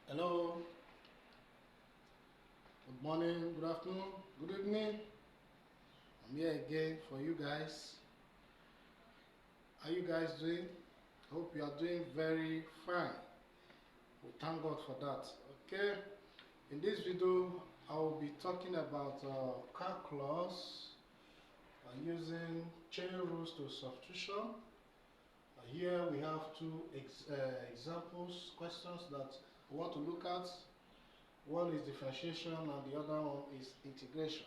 Hello, good morning, good afternoon, good evening. I'm here again for you guys. How you guys doing? Hope you are doing very fine. We thank God for that. Okay, in this video, I will be talking about calculus using chain rules to substitution. Here we have two examples, questions that we want to look at. One is differentiation and the other one is integration.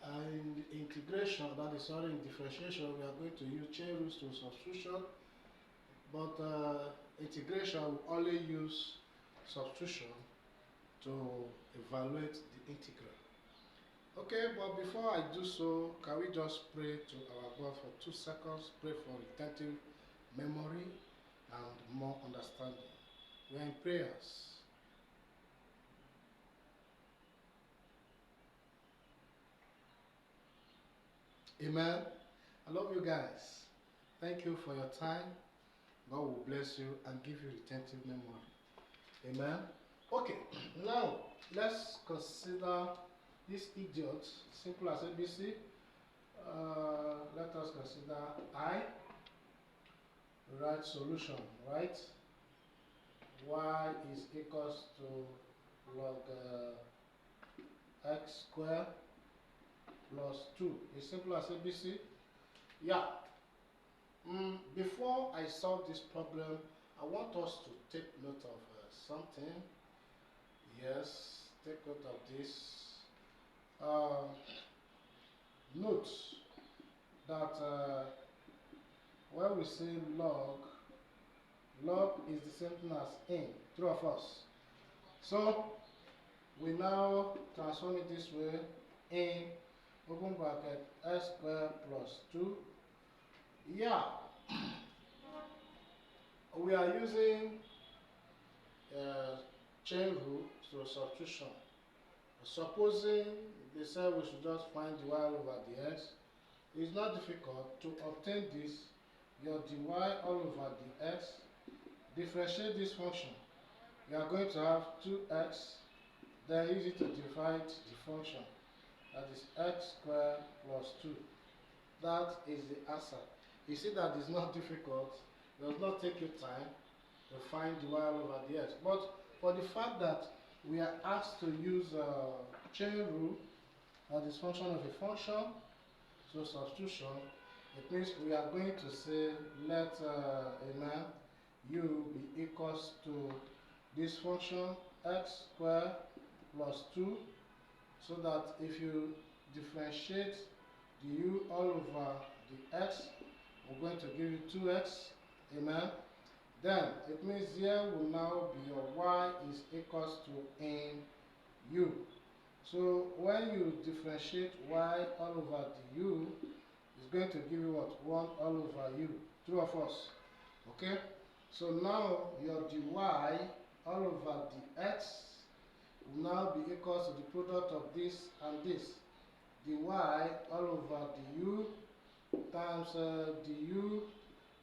And integration, that is sorry, in differentiation, we are going to use chain rules to substitution, but integration will only use substitution to evaluate the integral. Okay, but before I do so, can we just pray to our God for 2 seconds, pray for retentive memory and more understanding. We are in prayers. Amen. I love you guys. Thank you for your time. God will bless you and give you retentive memory. Amen. Okay, now let's consider this idiot, simple as ABC. Let us consider I. Write solution, right? Y is equals to log x squared plus 2. It's simple as ABC. Yeah. Before I solve this problem, I want us to take note of something. Yes, take note of this. Note that when we say log is the same thing as in, true or false? So we now transform it this way: in open bracket x squared plus 2. Yeah, we are using chain rule to substitution. Supposing they said we should just find dy over dx, it's not difficult to obtain this. Your dy all over dx, differentiate this function. You are going to have 2x, then use it to divide the function. That is x squared plus 2. That is the answer. You see that it's not difficult. It does not take you time to find dy over dx. But for the fact that we are asked to use chain rule, that is function of a function, so substitution, it means we are going to say let u be equals to this function x squared plus 2, so that if you differentiate the u all over the x, we're going to give you 2x. Amen. Then it means here will now be your y is equals to in u. So when you differentiate y all over the u, it's going to give you what? 1 all over u. True or false? Okay? So now your dy all over the x will now be equals to the product of this and this. Dy all over the u times du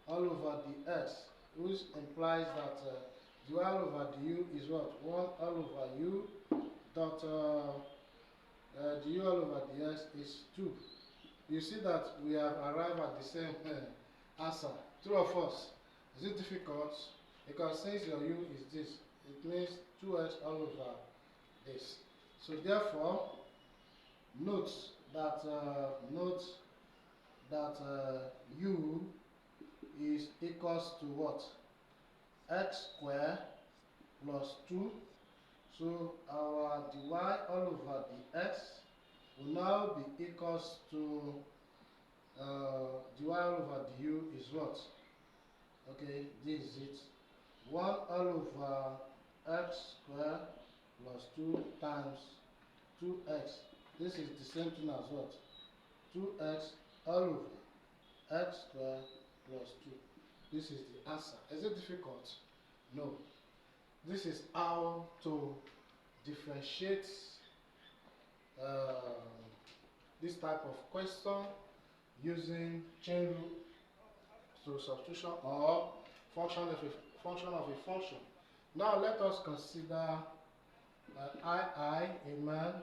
all over the x, which implies that dy all over du is what? 1 all over u dot du all over dx is 2. You see that we have arrived at the same answer. True or false? Is it difficult? Because since your u is this, it means 2x all over this. So therefore, note that u is equals to what? X squared plus 2. So our dy all over the x will now be equals to dy all over du is what? Okay, this is it. 1 all over x squared plus 2 times 2x. This is the same thing as what? 2x all over x squared plus 2. This is the answer. Is it difficult? No. This is how to differentiate this type of question using chain rule to substitution or function of a function. Now let us consider I, amen,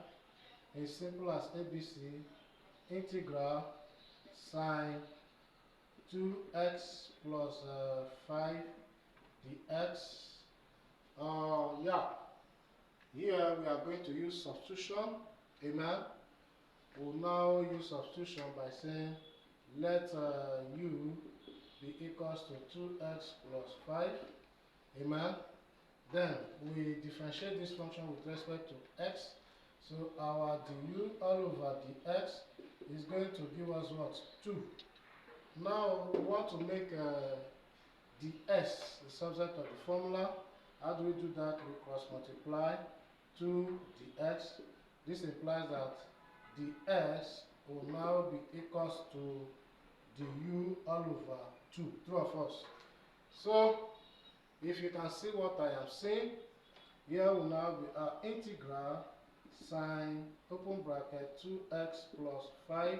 is simple as ABC, integral sine 2x plus 5 dx. Yeah, here we are going to use substitution, amen. We'll now use substitution by saying let u be equals to 2x plus 5, amen. Then we differentiate this function with respect to x. So our du all over dx is going to give us what? 2. Now we want to make ds the subject of the formula. How do we do that? We cross multiply 2 dx. This implies that ds will now be equals to du all over 2. True or false? So if you can see what I am saying, here will now be integral sine open bracket 2x plus 5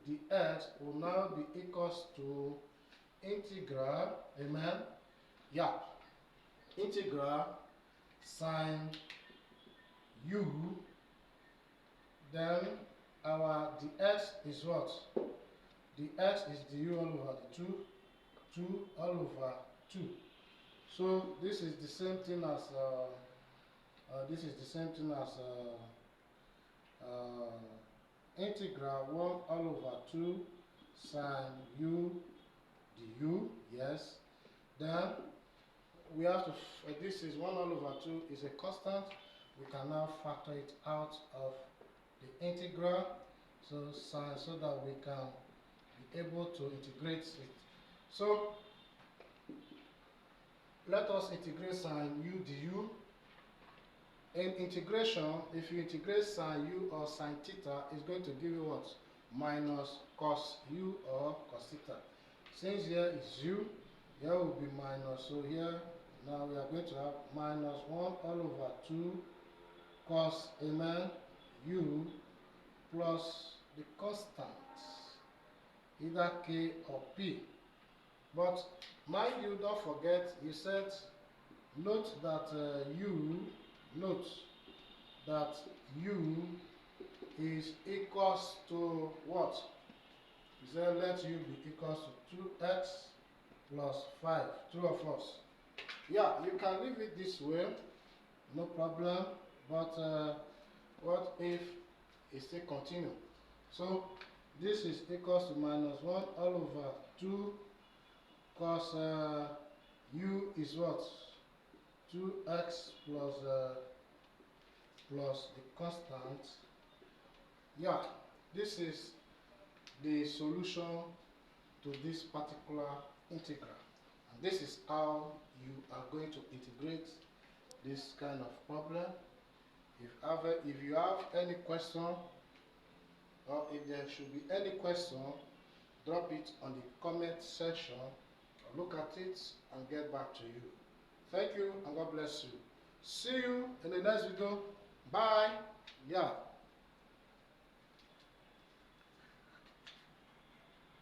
dx will now be equals to integral, amen, yeah, integral sine u, then our dx is what? Dx is du all over the 2 all over 2. So this is the same thing as integral 1 all over 2 sine u du. Yes. Then we have to. This is 1 all over 2 is a constant. We can now factor it out of the integral, so that we can be able to integrate it. So let us integrate sine u du. In integration, if you integrate sine u or sine theta, it's going to give you what? Minus cos u or cos theta. Since here is u, here will be minus. So here, now we are going to have minus 1 all over 2 cos, amen, u plus the constant, either k or p. But mind you, don't forget, you said, note that u is equals to what? You said let u be equals to 2x plus 5. True or false? Yeah, you can leave it this way, no problem. But what if it still continue? So this is equals to minus 1 all over 2 cos u is what? 2x plus the constant. Yeah, this is the solution to this particular integral. And this is how you are going to integrate this kind of problem. If you have any question, or if there should be any question, drop it on the comment section, or look at it and get back to you. Thank you and God bless you. See you in the next video. Bye. Yeah.